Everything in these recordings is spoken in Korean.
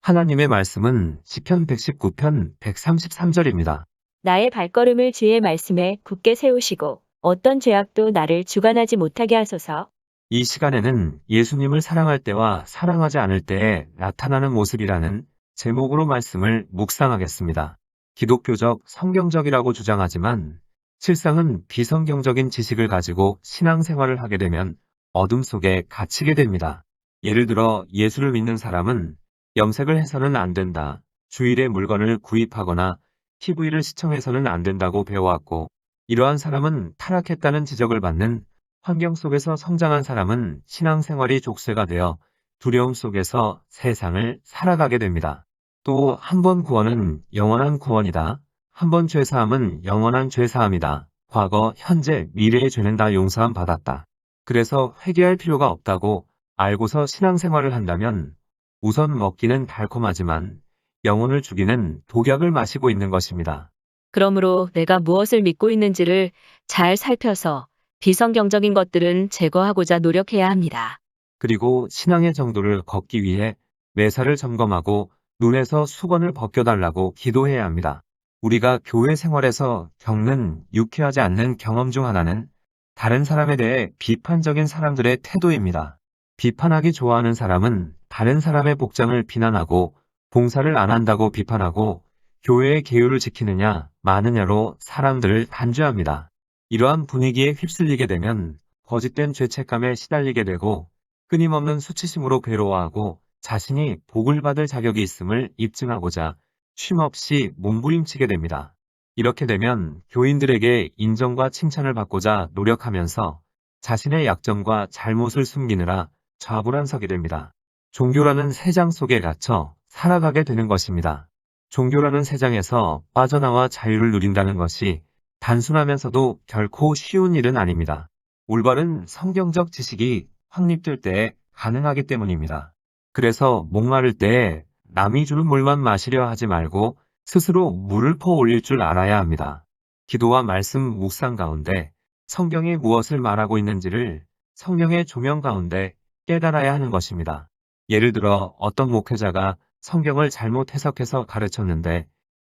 하나님의 말씀은 시편 119편 133절입니다. 나의 발걸음을 주의 말씀에 굳게 세우시고 어떤 죄악도 나를 주관하지 못하게 하소서. 이 시간에는 예수님을 사랑할 때와 사랑하지 않을 때에 나타나는 모습이라는 제목으로 말씀을 묵상하겠습니다. 기독교적, 성경적이라고 주장하지만 실상은 비성경적인 지식을 가지고 신앙생활을 하게 되면 어둠 속에 갇히게 됩니다. 예를 들어 예수를 믿는 사람은 염색을 해서는 안 된다, 주일에 물건을 구입하거나 TV를 시청해서는 안 된다고 배워왔고, 이러한 사람은 타락했다는 지적을 받는 환경 속에서 성장한 사람은 신앙생활이 족쇄가 되어 두려움 속에서 세상을 살아가게 됩니다. 또 한 번 구원은 영원한 구원이다. 한 번 죄사함은 영원한 죄사함이다. 과거, 현재, 미래의 죄는 다 용서함 받았다. 그래서 회개할 필요가 없다고 알고서 신앙생활을 한다면 우선 먹기는 달콤하지만 영혼을 죽이는 독약을 마시고 있는 것입니다. 그러므로 내가 무엇을 믿고 있는지를 잘 살펴서 비성경적인 것들은 제거하고자 노력해야 합니다. 그리고 신앙의 정도를 걷기 위해 매사를 점검하고 눈에서 수건을 벗겨달라고 기도해야 합니다. 우리가 교회 생활에서 겪는 유쾌하지 않는 경험 중 하나는 다른 사람에 대해 비판적인 사람들의 태도입니다. 비판하기 좋아하는 사람은 다른 사람의 복장을 비난하고 봉사를 안 한다고 비판하고 교회의 계율을 지키느냐 마느냐로 사람들을 단죄합니다. 이러한 분위기에 휩쓸리게 되면 거짓된 죄책감에 시달리게 되고 끊임없는 수치심으로 괴로워하고 자신이 복을 받을 자격이 있음을 입증하고자 쉼없이 몸부림치게 됩니다. 이렇게 되면 교인들에게 인정과 칭찬을 받고자 노력하면서 자신의 약점과 잘못을 숨기느라 좌불안석이 됩니다. 종교라는 새장 속에 갇혀 살아가게 되는 것입니다. 종교라는 새장에서 빠져나와 자유를 누린다는 것이 단순하면서도 결코 쉬운 일은 아닙니다. 올바른 성경적 지식이 확립될 때 가능하기 때문입니다. 그래서 목마를 때 남이 주는 물만 마시려 하지 말고 스스로 물을 퍼 올릴 줄 알아야 합니다. 기도와 말씀 묵상 가운데 성경이 무엇을 말하고 있는지를 성령의 조명 가운데 깨달아야 하는 것입니다. 예를 들어 어떤 목회자가 성경을 잘못 해석해서 가르쳤는데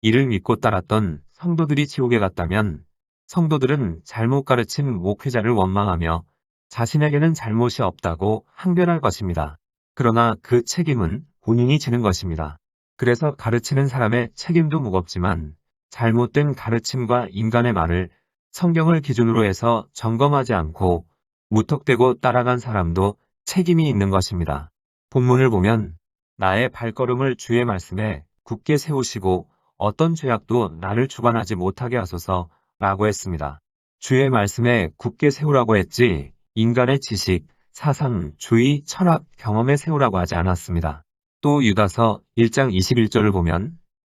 이를 믿고 따랐던 성도들이 지옥에 갔다면 성도들은 잘못 가르친 목회자를 원망하며 자신에게는 잘못이 없다고 항변할 것입니다. 그러나 그 책임은 본인이 지는 것입니다. 그래서 가르치는 사람의 책임도 무겁지만 잘못된 가르침과 인간의 말을 성경을 기준으로 해서 점검하지 않고 무턱대고 따라간 사람도 책임이 있는 것입니다. 본문을 보면 나의 발걸음을 주의 말씀에 굳게 세우시고 어떤 죄악도 나를 주관하지 못하게 하소서 라고 했습니다. 주의 말씀에 굳게 세우라고 했지 인간의 지식, 사상, 주의, 철학, 경험에 세우라고 하지 않았습니다. 또 유다서 1장 21절을 보면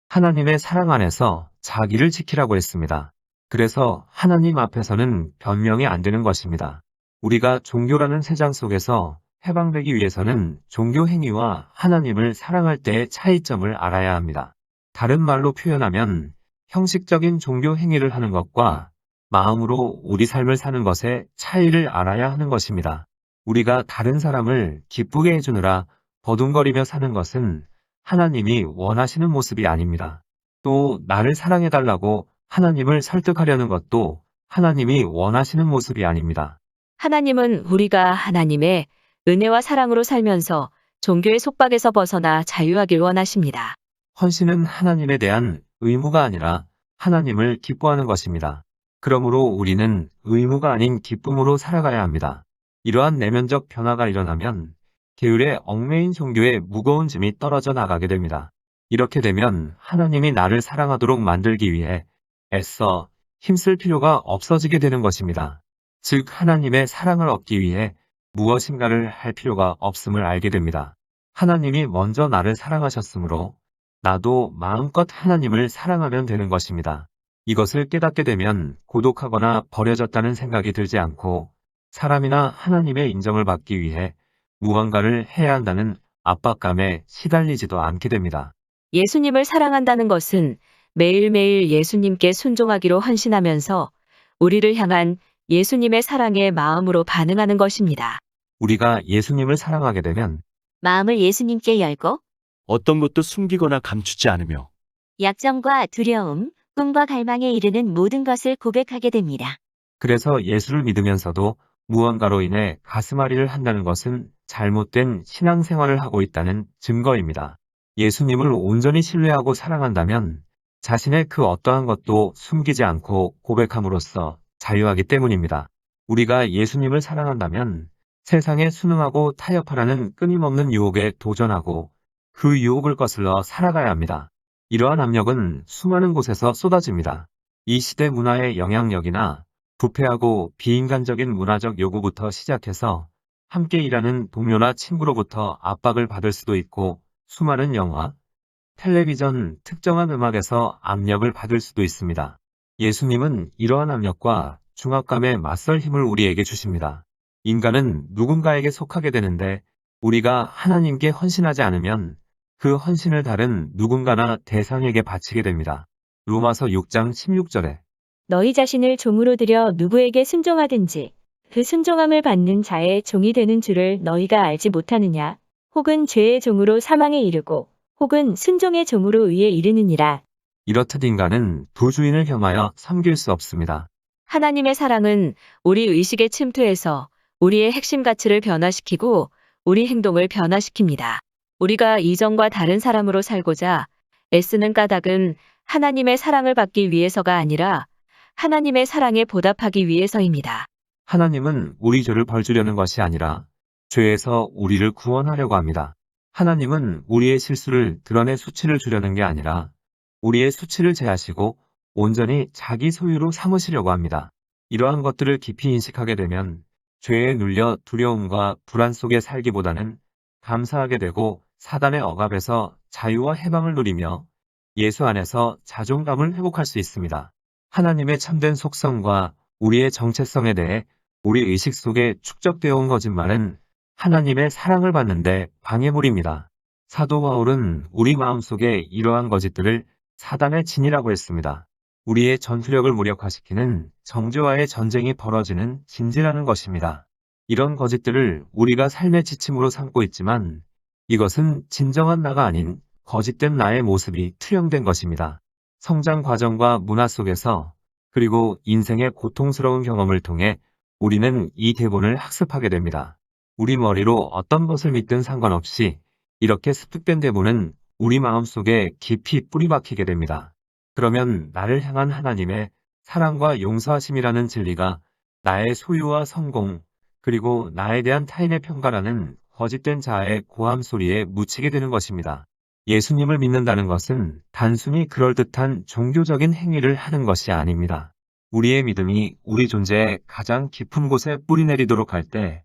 하나님의 사랑 안에서 자기를 지키라고 했습니다. 그래서 하나님 앞에서는 변명이 안 되는 것입니다. 우리가 종교라는 새장 속에서 해방되기 위해서는 종교 행위와 하나님을 사랑할 때의 차이점을 알아야 합니다. 다른 말로 표현하면 형식적인 종교 행위를 하는 것과 마음으로 우리 삶을 사는 것의 차이를 알아야 하는 것입니다. 우리가 다른 사람을 기쁘게 해주느라 버둥거리며 사는 것은 하나님이 원하시는 모습이 아닙니다. 또 나를 사랑해달라고 하나님을 설득하려는 것도 하나님이 원하시는 모습이 아닙니다. 하나님은 우리가 하나님의 은혜와 사랑으로 살면서 종교의 속박에서 벗어나 자유하길 원하십니다. 헌신은 하나님에 대한 의무가 아니라 하나님을 기뻐하는 것입니다. 그러므로 우리는 의무가 아닌 기쁨으로 살아가야 합니다. 이러한 내면적 변화가 일어나면 계율에 얽매인 종교의 무거운 짐이 떨어져 나가게 됩니다. 이렇게 되면 하나님이 나를 사랑하도록 만들기 위해 애써 힘쓸 필요가 없어지게 되는 것입니다. 즉 하나님의 사랑을 얻기 위해 무엇인가를 할 필요가 없음을 알게 됩니다. 하나님이 먼저 나를 사랑하셨으므로 나도 마음껏 하나님을 사랑하면 되는 것입니다. 이것을 깨닫게 되면 고독하거나 버려졌다는 생각이 들지 않고 사람이나 하나님의 인정을 받기 위해 무언가를 해야 한다는 압박감에 시달리지도 않게 됩니다. 예수님을 사랑한다는 것은 매일매일 예수님께 순종하기로 헌신하면서 우리를 향한 예수님의 사랑에 마음으로 반응하는 것입니다. 우리가 예수님을 사랑하게 되면 마음을 예수님께 열고 어떤 것도 숨기거나 감추지 않으며 약점과 두려움, 꿈과 갈망에 이르는 모든 것을 고백하게 됩니다. 그래서 예수를 믿으면서도 무언가로 인해 가슴앓이를 한다는 것은 잘못된 신앙생활을 하고 있다는 증거입니다. 예수님을 온전히 신뢰하고 사랑한다면 자신의 그 어떠한 것도 숨기지 않고 고백함으로써 자유하기 때문입니다. 우리가 예수님을 사랑한다면 세상에 순응하고 타협하라는 끊임없는 유혹에 도전하고 그 유혹을 거슬러 살아가야 합니다. 이러한 압력은 수많은 곳에서 쏟아집니다. 이 시대 문화의 영향력이나 부패하고 비인간적인 문화적 요구부터 시작해서 함께 일하는 동료나 친구로부터 압박을 받을 수도 있고 수많은 영화, 텔레비전, 특정한 음악에서 압력을 받을 수도 있습니다. 예수님은 이러한 압력과 중압감에 맞설 힘을 우리에게 주십니다. 인간은 누군가에게 속하게 되는데 우리가 하나님께 헌신하지 않으면 그 헌신을 다른 누군가나 대상에게 바치게 됩니다. 로마서 6장 16절에 너희 자신을 종으로 들여 누구에게 순종하든지 그 순종함을 받는 자의 종이 되는 줄을 너희가 알지 못하느냐? 혹은 죄의 종으로 사망에 이르고 혹은 순종의 종으로 의에 이르느니라. 이렇듯 인간은 두 주인을 겸하여 섬길 수 없습니다. 하나님의 사랑은 우리 의식에 침투해서 우리의 핵심 가치를 변화시키고 우리 행동을 변화시킵니다. 우리가 이전과 다른 사람으로 살고자 애쓰는 까닭은 하나님의 사랑을 받기 위해서가 아니라 하나님의 사랑에 보답하기 위해서입니다. 하나님은 우리 죄를 벌주려는 것이 아니라 죄에서 우리를 구원하려고 합니다. 하나님은 우리의 실수를 드러내 수치를 주려는 게 아니라 우리의 수치를 제하시고 온전히 자기 소유로 삼으시려고 합니다. 이러한 것들을 깊이 인식하게 되면 죄에 눌려 두려움과 불안 속에 살기보다는 감사하게 되고 사단의 억압에서 자유와 해방을 누리며 예수 안에서 자존감을 회복할 수 있습니다. 하나님의 참된 속성과 우리의 정체성에 대해 우리 의식 속에 축적되어 온 거짓말은 하나님의 사랑을 받는데 방해물입니다. 사도 바울은 우리 마음속에 이러한 거짓들을 사단의 진이라고 했습니다. 우리의 전투력을 무력화시키는 정죄와의 전쟁이 벌어지는 진지라는 것입니다. 이런 거짓들을 우리가 삶의 지침으로 삼고 있지만 이것은 진정한 나가 아닌 거짓된 나의 모습이 투영된 것입니다. 성장 과정과 문화 속에서 그리고 인생의 고통스러운 경험을 통해 우리는 이 대본을 학습하게 됩니다. 우리 머리로 어떤 것을 믿든 상관없이 이렇게 습득된 대본은 우리 마음속에 깊이 뿌리박히게 됩니다. 그러면 나를 향한 하나님의 사랑과 용서하심이라는 진리가 나의 소유와 성공, 그리고 나에 대한 타인의 평가라는 거짓된 자아의 고함 소리에 묻히게 되는 것입니다. 예수님을 믿는다는 것은 단순히 그럴듯한 종교적인 행위를 하는 것이 아닙니다. 우리의 믿음이 우리 존재의 가장 깊은 곳에 뿌리내리도록 할 때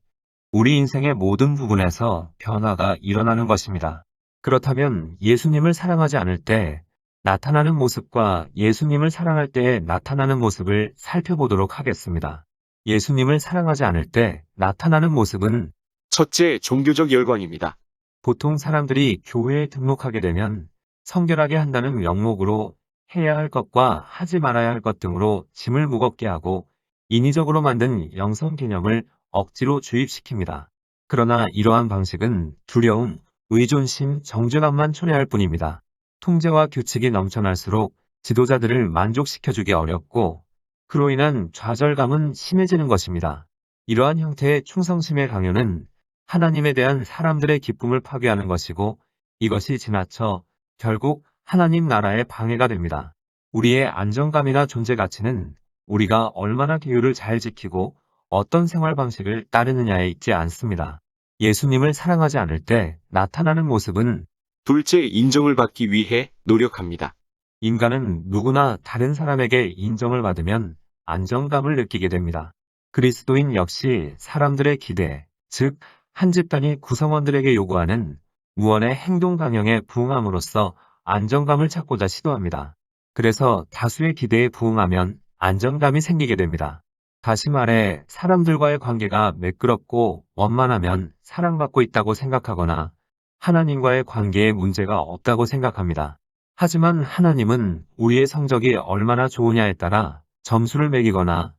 우리 인생의 모든 부분에서 변화가 일어나는 것입니다. 그렇다면 예수님을 사랑하지 않을 때 나타나는 모습과 예수님을 사랑할 때 나타나는 모습을 살펴보도록 하겠습니다. 예수님을 사랑하지 않을 때 나타나는 모습은 첫째, 종교적 열광입니다. 보통 사람들이 교회에 등록하게 되면 성결하게 한다는 명목으로 해야 할 것과 하지 말아야 할 것 등으로 짐을 무겁게 하고 인위적으로 만든 영성 개념을 억지로 주입시킵니다. 그러나 이러한 방식은 두려움, 의존심, 정죄감만 초래할 뿐입니다. 통제와 규칙이 넘쳐날수록 지도자들을 만족시켜주기 어렵고 그로 인한 좌절감은 심해지는 것입니다. 이러한 형태의 충성심의 강요는 하나님에 대한 사람들의 기쁨을 파괴하는 것이고 이것이 지나쳐 결국 하나님 나라의 방해가 됩니다. 우리의 안정감이나 존재 가치는 우리가 얼마나 계율을 잘 지키고 어떤 생활 방식을 따르느냐에 있지 않습니다. 예수님을 사랑하지 않을 때 나타나는 모습은 둘째, 인정을 받기 위해 노력합니다. 인간은 누구나 다른 사람에게 인정을 받으면 안정감을 느끼게 됩니다. 그리스도인 역시 사람들의 기대, 즉 한 집단이 구성원들에게 요구하는 무언의 행동 강령에 부응함으로써 안정감을 찾고자 시도합니다. 그래서 다수의 기대에 부응하면 안정감이 생기게 됩니다. 다시 말해 사람들과의 관계가 매끄럽고 원만하면 사랑받고 있다고 생각하거나 하나님과의 관계에 문제가 없다고 생각합니다. 하지만 하나님은 우리의 성적이 얼마나 좋으냐에 따라 점수를 매기거나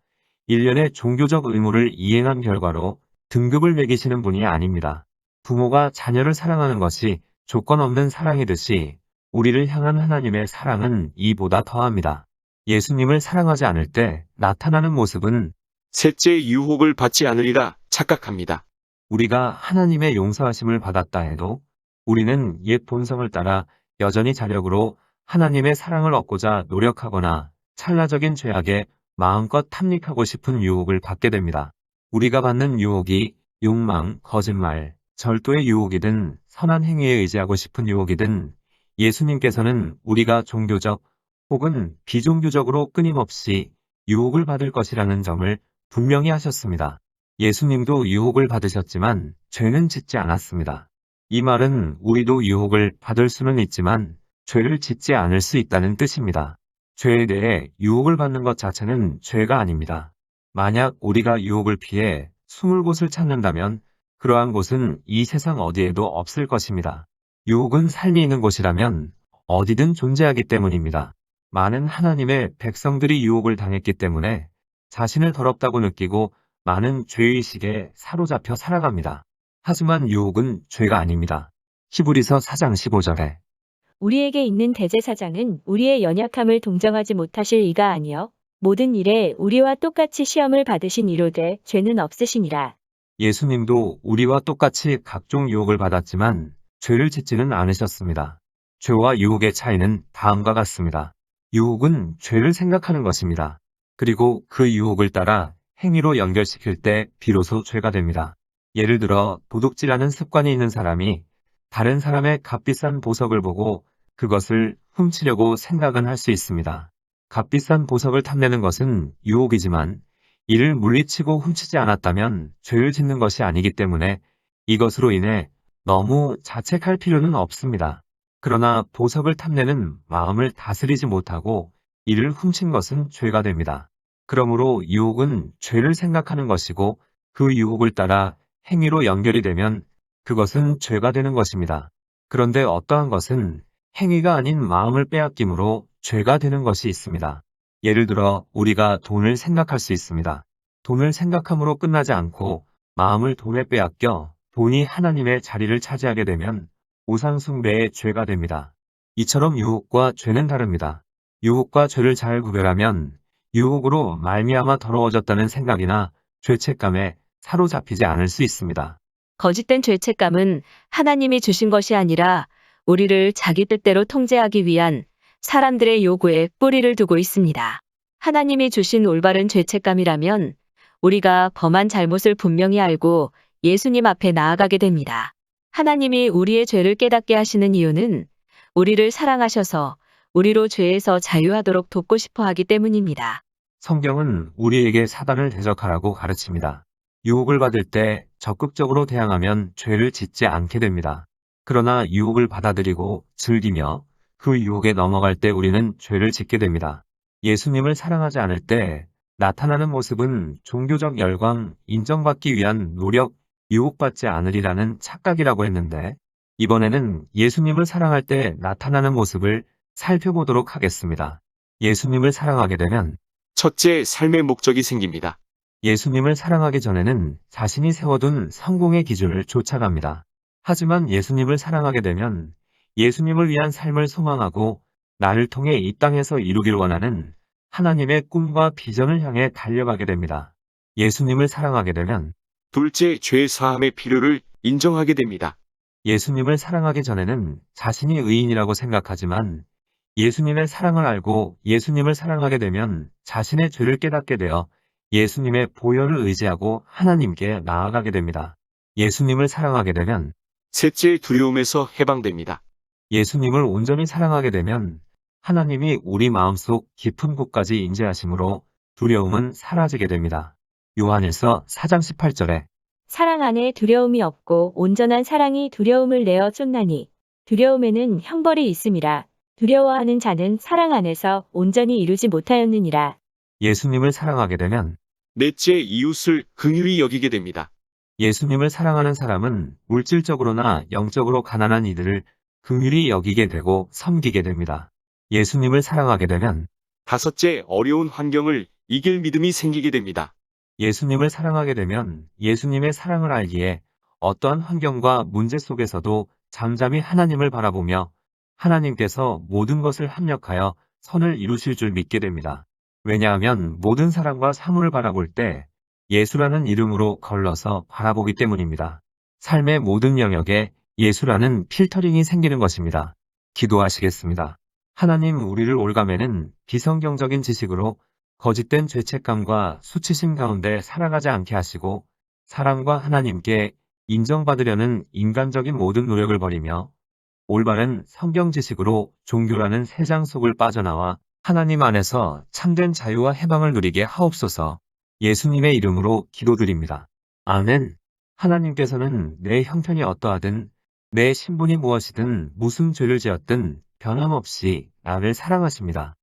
일련의 종교적 의무를 이행한 결과로 등급을 매기시는 분이 아닙니다. 부모가 자녀를 사랑하는 것이 조건 없는 사랑이듯이 우리를 향한 하나님의 사랑은 이보다 더합니다. 예수님을 사랑하지 않을 때 나타나는 모습은 셋째, 유혹을 받지 않으리라 착각합니다. 우리가 하나님의 용서하심을 받았다 해도 우리는 옛 본성을 따라 여전히 자력으로 하나님의 사랑을 얻고자 노력하거나 찰나적인 죄악에 마음껏 탐닉하고 싶은 유혹을 받게 됩니다. 우리가 받는 유혹이 욕망, 거짓말, 절도의 유혹이든 선한 행위에 의지하고 싶은 유혹이든 예수님께서는 우리가 종교적 혹은 비종교적으로 끊임없이 유혹을 받을 것이라는 점을 분명히 하셨습니다. 예수님도 유혹을 받으셨지만 죄는 짓지 않았습니다. 이 말은 우리도 유혹을 받을 수는 있지만 죄를 짓지 않을 수 있다는 뜻입니다. 죄에 대해 유혹을 받는 것 자체는 죄가 아닙니다. 만약 우리가 유혹을 피해 숨을 곳을 찾는다면 그러한 곳은 이 세상 어디에도 없을 것입니다. 유혹은 삶이 있는 곳이라면 어디든 존재하기 때문입니다. 많은 하나님의 백성들이 유혹을 당했기 때문에 자신을 더럽다고 느끼고 많은 죄의식에 사로잡혀 살아갑니다. 하지만 유혹은 죄가 아닙니다. 히브리서 4장 15절에 우리에게 있는 대제사장은 우리의 연약함을 동정하지 못하실 이가 아니요 모든 일에 우리와 똑같이 시험을 받으신 이로되 죄는 없으시니라. 예수님도 우리와 똑같이 각종 유혹을 받았지만 죄를 짓지는 않으셨습니다. 죄와 유혹의 차이는 다음과 같습니다. 유혹은 죄를 생각하는 것입니다. 그리고 그 유혹을 따라 행위로 연결시킬 때 비로소 죄가 됩니다. 예를 들어 도둑질하는 습관이 있는 사람이 다른 사람의 값비싼 보석을 보고 그것을 훔치려고 생각은 할 수 있습니다. 값비싼 보석을 탐내는 것은 유혹이지만 이를 물리치고 훔치지 않았다면 죄를 짓는 것이 아니기 때문에 이것으로 인해 너무 자책할 필요는 없습니다. 그러나 보석을 탐내는 마음을 다스리지 못하고 이를 훔친 것은 죄가 됩니다. 그러므로 유혹은 죄를 생각하는 것이고 그 유혹을 따라 행위로 연결이 되면 그것은 죄가 되는 것입니다. 그런데 어떠한 것은 행위가 아닌 마음을 빼앗김으로 죄가 되는 것이 있습니다. 예를 들어 우리가 돈을 생각할 수 있습니다. 돈을 생각함으로 끝나지 않고 마음을 돈에 빼앗겨 돈이 하나님의 자리를 차지하게 되면 우상숭배의 죄가 됩니다. 이처럼 유혹과 죄는 다릅니다. 유혹과 죄를 잘 구별하면 유혹으로 말미암아 더러워졌다는 생각이나 죄책감에 사로잡히지 않을 수 있습니다. 거짓된 죄책감은 하나님이 주신 것이 아니라 우리를 자기 뜻대로 통제하기 위한 사람들의 요구에 뿌리를 두고 있습니다. 하나님이 주신 올바른 죄책감이라면 우리가 범한 잘못을 분명히 알고 예수님 앞에 나아가게 됩니다. 하나님이 우리의 죄를 깨닫게 하시는 이유는 우리를 사랑하셔서 우리로 죄에서 자유하도록 돕고 싶어 하기 때문입니다. 성경은 우리에게 사단을 대적하라고 가르칩니다. 유혹을 받을 때 적극적으로 대항하면 죄를 짓지 않게 됩니다. 그러나 유혹을 받아들이고 즐기며 그 유혹에 넘어갈 때 우리는 죄를 짓게 됩니다. 예수님을 사랑하지 않을 때 나타나는 모습은 종교적 열광, 인정받기 위한 노력, 유혹받지 않으리라는 착각이라고 했는데 이번에는 예수님을 사랑할 때 나타나는 모습을 살펴보도록 하겠습니다. 예수님을 사랑하게 되면 첫째, 삶의 목적이 생깁니다. 예수님을 사랑하기 전에는 자신이 세워둔 성공의 기준을 쫓아갑니다. 하지만 예수님을 사랑하게 되면 예수님을 위한 삶을 소망하고 나를 통해 이 땅에서 이루길 원하는 하나님의 꿈과 비전을 향해 달려가게 됩니다. 예수님을 사랑하게 되면 둘째, 죄 사함의 필요를 인정하게 됩니다. 예수님을 사랑하기 전에는 자신이 의인이라고 생각하지만 예수님의 사랑을 알고 예수님을 사랑하게 되면 자신의 죄를 깨닫게 되어 예수님의 보혈을 의지하고 하나님께 나아가게 됩니다. 예수님을 사랑하게 되면 셋째, 두려움에서 해방됩니다. 예수님을 온전히 사랑하게 되면 하나님이 우리 마음속 깊은 곳까지 임재하심으로 두려움은 사라지게 됩니다. 요한일서 4장 18절에 사랑 안에 두려움이 없고 온전한 사랑이 두려움을 내어 쫓나니 두려움에는 형벌이 있음이라. 두려워하는 자는 사랑 안에서 온전히 이루지 못하였느니라. 예수님을 사랑하게 되면 넷째, 이웃을 긍휼히 여기게 됩니다. 예수님을 사랑하는 사람은 물질적으로나 영적으로 가난한 이들을 긍휼히 여기게 되고 섬기게 됩니다. 예수님을 사랑하게 되면 다섯째, 어려운 환경을 이길 믿음이 생기게 됩니다. 예수님을 사랑하게 되면 예수님의 사랑을 알기에 어떠한 환경과 문제 속에서도 잠잠히 하나님을 바라보며 하나님께서 모든 것을 합력하여 선을 이루실 줄 믿게 됩니다. 왜냐하면 모든 사람과 사물을 바라볼 때 예수라는 이름으로 걸러서 바라보기 때문입니다. 삶의 모든 영역에 예수라는 필터링이 생기는 것입니다. 기도하시겠습니다. 하나님, 우리를 올가매는 비성경적인 지식으로 거짓된 죄책감과 수치심 가운데 살아가지 않게 하시고 사람과 하나님께 인정받으려는 인간적인 모든 노력을 버리며 올바른 성경 지식으로 종교라는 세상 속을 빠져나와 하나님 안에서 참된 자유와 해방을 누리게 하옵소서. 예수님의 이름으로 기도드립니다. 아멘. 하나님께서는 내 형편이 어떠하든 내 신분이 무엇이든 무슨 죄를 지었든 변함없이 나를 사랑하십니다.